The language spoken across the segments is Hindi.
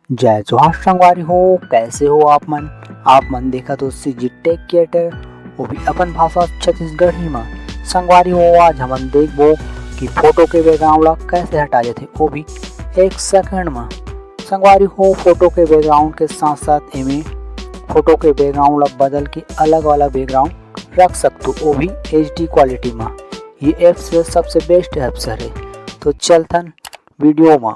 जय जोहार संगवारी हो, कैसे हो आप मन देखा तो सीजी टेक क्रिएटर वो भी अपन भाषा छत्तीसगढ़ी में। संगवारी हो आज हम देखबो कि फोटो के बैकग्राउंड ला कैसे हटा जाते वो भी 1 सेकंड में। संगवारी हो फोटो के बैकग्राउंड के साथ साथ इमें फोटो के बैकग्राउंड ला बदल के अलग वाला बैकग्राउंड रख सकते वो भी HD क्वालिटी में। ये ऐप से सबसे बेस्ट ऐप्स है। तो चलतन वीडियो में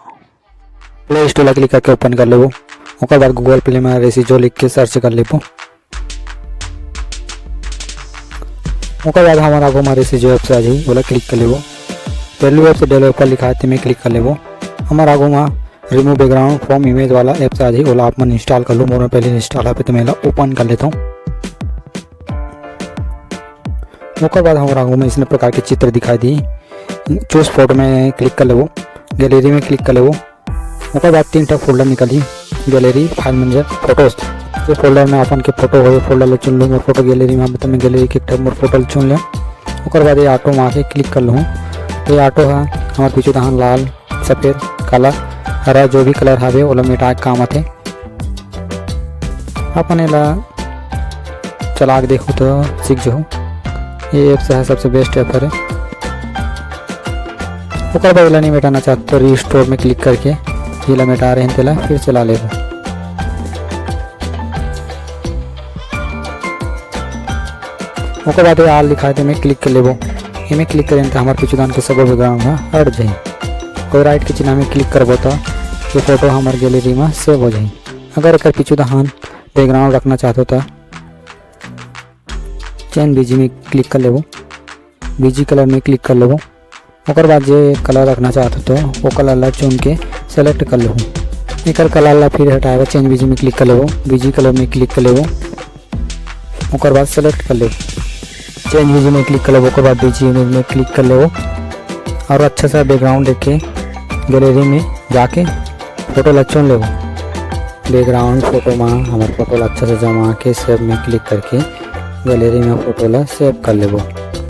प्ले स्टोर क्लिक करके ओपन कर लेबो। ओकर बाद गूगल प्ले में रेसिजो लिख के सर्च कर लेबो। ओकर बाद हमारा आगो में रेसिजो ऐप से आ जाई बोला क्लिक कर लेबो। पहले ऐप से डेवलपर लिखा है में क्लिक कर लेबो। हमारा आगो में रिमूव बैकग्राउंड फ्रॉम इमेज वाला ऐप से आ जाई बोला आप मन इंस्टॉल कर लो। मोर पहले इंस्टॉल है पे तो मैं ओपन कर लेता हूँ। ओकर बाद हमारा आगो में इसने प्रकार के चित्र दिखाई दी। चूज फोटो में क्लिक कर लेबो। गैलरी में क्लिक कर लेबो। ओकर बाद 3 फोल्डर निकली गैलरी फाइल मैनेजर फोटोज। ये फोल्डर में अपन के फोटो हो फोल्डर चुन लूँ। फोटो गैलरी में तो मैं गैलरी के मोर फोटो चुन लिया। ओकर बाद ये ऑटो में आके क्लिक कर लूँ। ये ऑटो है हमारे पीछे दहान लाल सफ़ेद काला हरा जो भी कलर हावे ओला मिटा के काम आते। अपन एला चला के देखो तो सीख जाओ। ये ऐप से है सबसे बेस्ट ऐप है। ओकर बाद नहीं मिटाना चाहते तो रीस्टोर में क्लिक करके ये मिटा रहे हैं तेला फिर चला ले। ओकर बाद आल लिखा है मैं क्लिक कर लेबो। इमें क्लिक करें तो हमारे पीछे के सब बैकग्राउंड में हट जाए। कोई राइट के चिन्ह में क्लिक करबो तो ये फोटो हमारे गैलरी में सेव हो जाए। अगर एक पीछे दहान बैकग्राउंड रखना चाहते हो तो चेंज बीजी में क्लिक कर लेबो। बीजी कलर में क्लिक कर लेबो। ओकर बाद जो कलर रखना चाहते तो वो कलर ला चुन के सेलेक्ट कर लो। एक कलर ला फिर हटाएगा चेंज बीजी में क्लिक कर लेबो। बीजी कलर में क्लिक कर लेबो। ओकर बाद सेलेक्ट कर ले चेंज बीजी में क्लिक कर लेबो। ओकर बाद बीजी में क्लिक कर लेबो और अच्छा सा बैकग्राउंड देख के गैलरी में जाके फोटो ला चुन लेबो। बैकग्राउंड फोटो में हमारे फोटो ला अच्छा से जमा के सेव में क्लिक करके गैलरी में फोटो ला सेव कर लेबो।